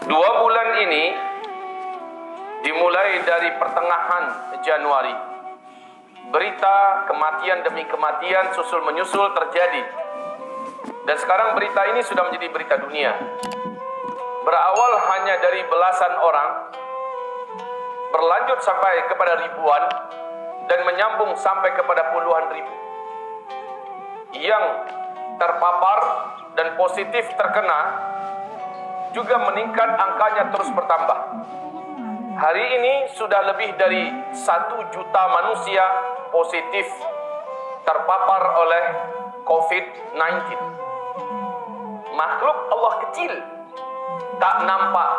2 bulan ini dimulai dari pertengahan Januari. Berita kematian demi kematian susul menyusul terjadi. Dan sekarang berita ini sudah menjadi berita dunia. Berawal hanya dari belasan orang, berlanjut sampai kepada ribuan, dan menyambung sampai kepada puluhan ribu. Yang terpapar dan positif terkena juga meningkat, angkanya terus bertambah. Hari ini sudah lebih dari 1 juta manusia positif terpapar oleh COVID-19. Makhluk Allah kecil, tak nampak.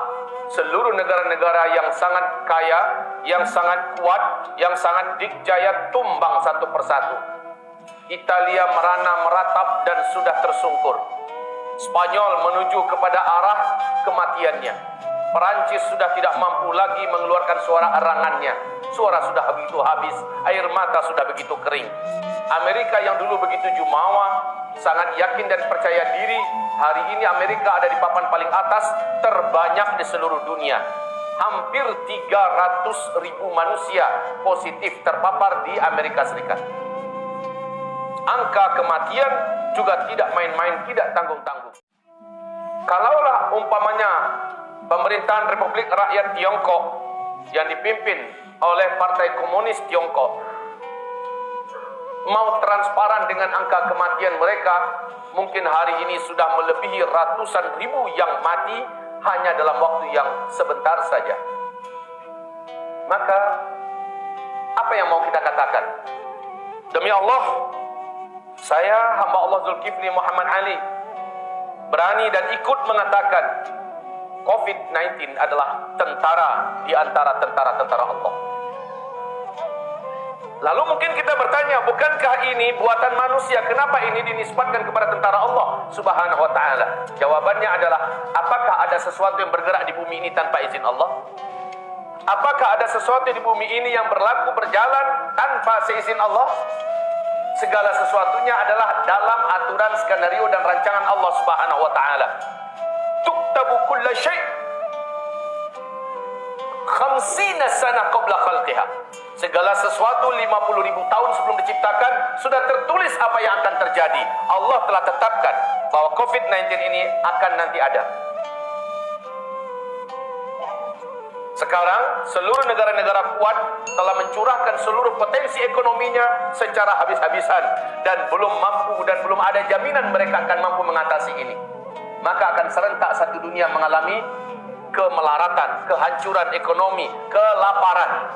Seluruh negara-negara yang sangat kaya, yang sangat kuat, yang sangat dikjaya tumbang satu persatu. Italia merana meratap dan sudah tersungkur. Spanyol menuju kepada arah kematiannya. Perancis sudah tidak mampu lagi mengeluarkan suara erangannya. Suara sudah begitu habis, air mata sudah begitu kering. Amerika yang dulu begitu jumawa, sangat yakin dan percaya diri, hari ini Amerika ada di papan paling atas, terbanyak di seluruh dunia. Hampir 300.000 manusia positif terpapar di Amerika Serikat. Angka kematian juga tidak main-main, tidak tanggung-tanggung. Kalaulah umpamanya pemerintahan Republik Rakyat Tiongkok yang dipimpin oleh Partai Komunis Tiongkok mau transparan dengan angka kematian mereka, mungkin hari ini sudah melebihi ratusan ribu yang mati hanya dalam waktu yang sebentar saja. Maka apa yang mau kita katakan? Demi Allah, saya hamba Allah Zulkifli Muhammad Ali berani dan ikut mengatakan COVID-19 adalah tentara di antara tentara-tentara Allah. Lalu mungkin kita bertanya, bukankah ini buatan manusia? Kenapa ini dinisbatkan kepada tentara Allah Subhanahu wa ta'ala? Jawabannya adalah, apakah ada sesuatu yang bergerak di bumi ini tanpa izin Allah? Apakah ada sesuatu di bumi ini yang berlaku berjalan tanpa seizin Allah? Segala sesuatunya adalah dalam aturan, skenario dan rancangan Allah Subhanahu wa ta'ala. Tuktabu kulla syai' 50 sana qabla khalqiha. Segala sesuatu 50.000 tahun sebelum diciptakan sudah tertulis apa yang akan terjadi. Allah telah tetapkan bahwa COVID-19 ini akan nanti ada. Sekarang seluruh negara-negara kuat telah mencurahkan seluruh potensi ekonominya secara habis-habisan dan belum mampu dan belum ada jaminan mereka akan mampu mengatasi ini. Maka akan serentak satu dunia mengalami kemelaratan, kehancuran ekonomi, kelaparan.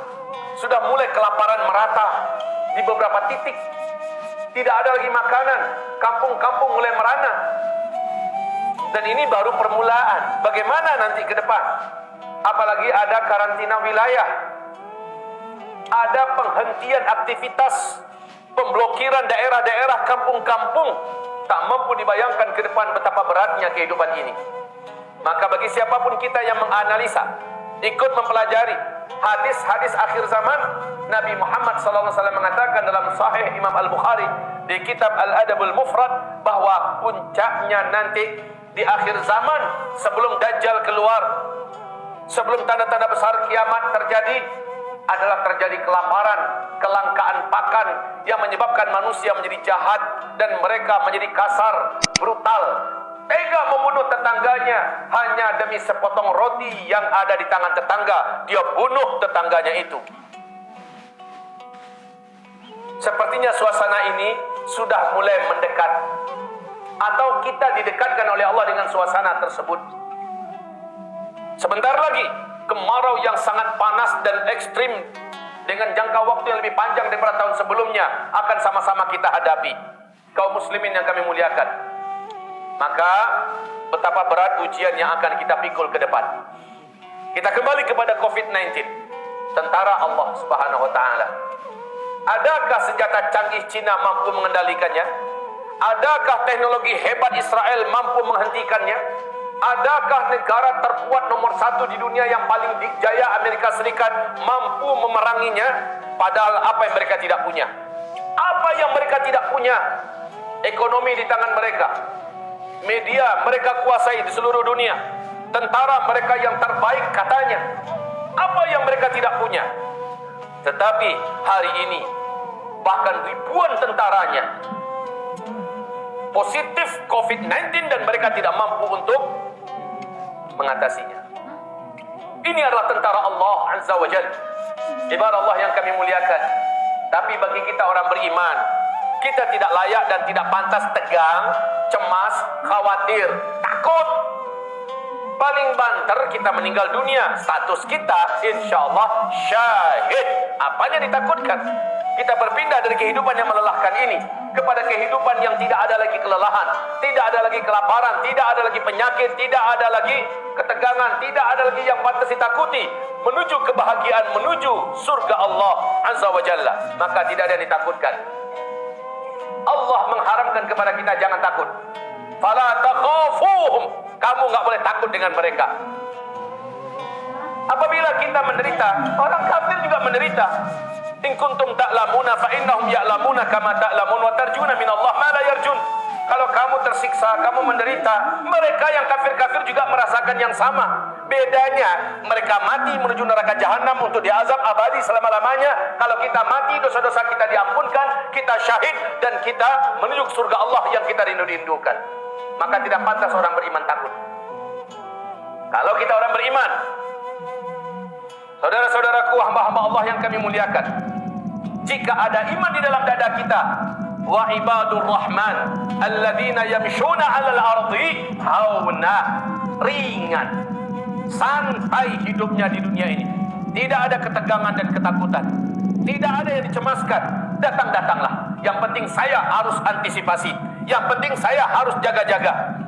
Sudah mulai kelaparan merata di beberapa titik. Tidak ada lagi makanan, kampung-kampung mulai merana. Dan ini baru permulaan. Bagaimana nanti ke depan? Apalagi ada karantina wilayah, ada penghentian aktivitas, pemblokiran daerah-daerah, kampung-kampung. Tak mampu dibayangkan ke depan betapa beratnya kehidupan ini. Maka bagi siapapun kita yang menganalisa, ikut mempelajari hadis-hadis akhir zaman, Nabi Muhammad SAW mengatakan dalam Sahih Imam Al-Bukhari di kitab Al-Adabul Mufrad bahwa puncaknya nanti di akhir zaman sebelum Dajjal keluar, sebelum tanda-tanda besar kiamat terjadi, adalah terjadi kelaparan, kelangkaan pakan yang menyebabkan manusia menjadi jahat dan mereka menjadi kasar, brutal, tega membunuh tetangganya hanya demi sepotong roti yang ada di tangan tetangga. Dia bunuh tetangganya itu. Sepertinya suasana ini sudah mulai mendekat, atau kita didekatkan oleh Allah dengan suasana tersebut. Sebentar lagi kemarau yang sangat panas dan ekstrim dengan jangka waktu yang lebih panjang daripada tahun sebelumnya akan sama-sama kita hadapi. Kaum muslimin yang kami muliakan, maka betapa berat ujian yang akan kita pikul ke depan. Kita kembali kepada COVID-19, tentara Allah Subhanahu wa ta'ala. Adakah senjata canggih Cina mampu mengendalikannya? Adakah teknologi hebat Israel mampu menghentikannya? Adakah negara terkuat nomor 1 di dunia yang paling dikjaya, Amerika Serikat, mampu memeranginya? Padahal apa yang mereka tidak punya? Apa yang mereka tidak punya? Ekonomi di tangan mereka, media mereka kuasai di seluruh dunia, tentara mereka yang terbaik katanya. Apa yang mereka tidak punya? Tetapi hari ini bahkan ribuan tentaranya positif COVID-19 dan mereka tidak mampu untuk mengatasinya. Ini adalah tentara Allah Azza wa Jalla. Ibarat Allah yang kami muliakan. Tapi bagi kita orang beriman, kita tidak layak dan tidak pantas tegang, cemas, khawatir, takut. Paling banter kita meninggal dunia, status kita insyaAllah syahid. Apanya ditakutkan? Kita berpindah dari kehidupan yang melelahkan ini kepada kehidupan yang tidak ada lagi kelelahan, tidak ada lagi kelaparan, tidak ada lagi penyakit, tidak ada lagi ketegangan, tidak ada lagi yang pantas ditakuti, menuju kebahagiaan, menuju surga Allah Azza wa Jalla. Maka tidak ada yang ditakutkan. Allah mengharamkan kepada kita jangan takut. Fala takhafuhum, kamu enggak boleh takut dengan mereka. Apabila kita menderita, orang kafir juga menderita. In kuntum ta'lamuna fa innahum ya'lamuna kama ta'lamun wa tarjuna minallah ma la yarjun. Kalau kamu tersiksa, kamu menderita, mereka yang kafir-kafir juga merasakan yang sama. Bedanya, mereka mati menuju neraka jahanam untuk diazab abadi selama-lamanya. Kalau kita mati, dosa-dosa kita diampunkan, kita syahid, dan kita menuju surga Allah yang kita rindu-rindukan. Maka tidak pantas orang beriman takut. Kalau kita orang beriman, saudara-saudaraku, hamba-hamba Allah yang kami muliakan, jika ada iman di dalam dada kita, wa ibadur rahman alladzina yamshuna 'alal ardi hauna, ringan, santai hidupnya di dunia ini. Tidak ada ketegangan dan ketakutan, tidak ada yang dicemaskan. Datang-datanglah. Yang penting saya harus antisipasi, yang penting saya harus jaga-jaga.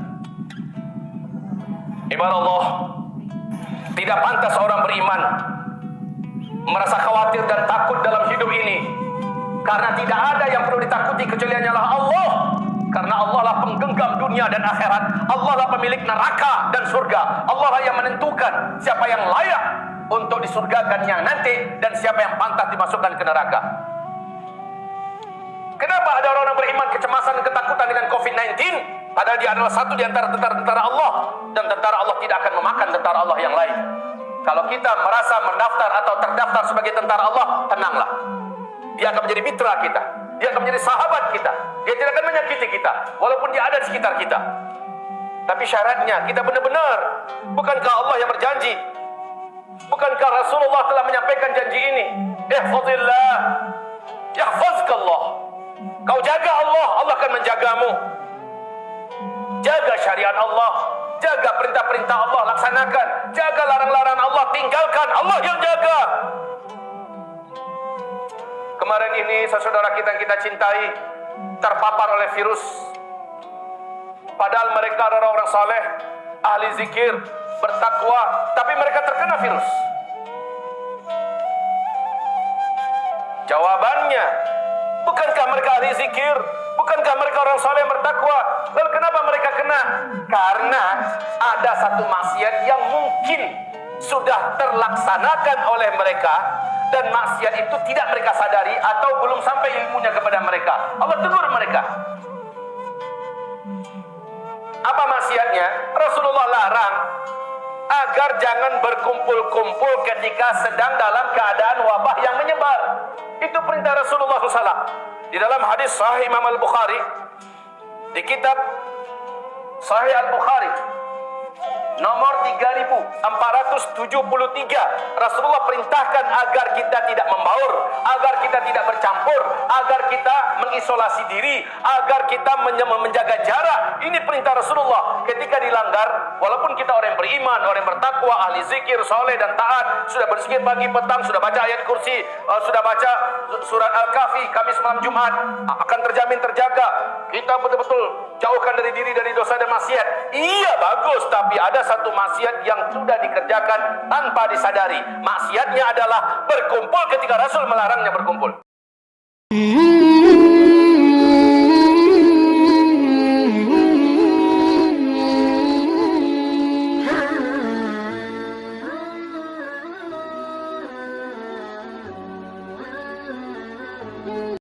Ibarat Allah, tidak pantas orang beriman merasa khawatir dan takut dalam hidup ini, karena tidak ada yang perlu ditakuti kecuali hanyalah Allah. Karena Allah lah penggenggam dunia dan akhirat. Allah lah pemilik neraka dan surga. Allah lah yang menentukan siapa yang layak untuk disurgakan yang nanti dan siapa yang pantas dimasukkan ke neraka. Kenapa ada orang-orang beriman kecemasan dan ketakutan dengan COVID-19? Padahal dia adalah satu di antara tentara-tentara Allah, dan tentara Allah tidak akan memakan tentara Allah yang lain. Kalau kita merasa mendaftar atau terdaftar sebagai tentara Allah, tenanglah. Dia akan menjadi mitra kita, dia akan menjadi sahabat kita, dia tidak akan menyakiti kita walaupun dia ada di sekitar kita. Tapi syaratnya kita benar-benar, bukankah Allah yang berjanji, bukankah Rasulullah telah menyampaikan janji ini? Ihfazillah yahfazkallah. Kau jaga Allah, Allah akan menjagamu. Jaga syariat Allah, jaga perintah-perintah Allah, laksanakan. Jaga larang-larang Allah, tinggalkan. Allah yang jaga. Kemarin ini saudara kita yang kita cintai terpapar oleh virus. Padahal mereka adalah orang saleh, ahli zikir, bertakwa, tapi mereka terkena virus. Jawabannya, bukankah mereka ahli zikir? Bukankah mereka orang saleh yang bertakwa? Lalu kenapa mereka kena? Karena ada satu maksiat yang mungkin sudah terlaksanakan oleh mereka, dan maksiat itu tidak mereka sadari atau belum sampai ilmunya kepada mereka. Allah tegur mereka. Apa maksiatnya? Rasulullah larang agar jangan berkumpul-kumpul ketika sedang dalam keadaan wabah yang menyebar. Itu perintah Rasulullah SAW. Di dalam hadis Sahih Imam Al-Bukhari, di kitab Sahih Al-Bukhari nomor 3473, Rasulullah perintahkan agar kita tidak membaur, agar kita tidak bercampur, agar kita mengisolasi diri, agar kita menjaga jarak. Ini perintah Rasulullah. Ketika dilanggar, walaupun kita orang yang beriman, orang yang bertakwa, ahli zikir, soleh dan taat, sudah berzikir pagi petang, sudah baca ayat kursi, sudah baca surat Al-Kahfi Kamis malam Jumat, akan terjamin terjaga. Kita betul-betul jauhkan dari diri dari dosa dan maksiat. Iya, bagus, tapi ada satu maksiat yang sudah dikerjakan tanpa disadari. Maksiatnya adalah berkumpul ketika Rasul melarangnya berkumpul.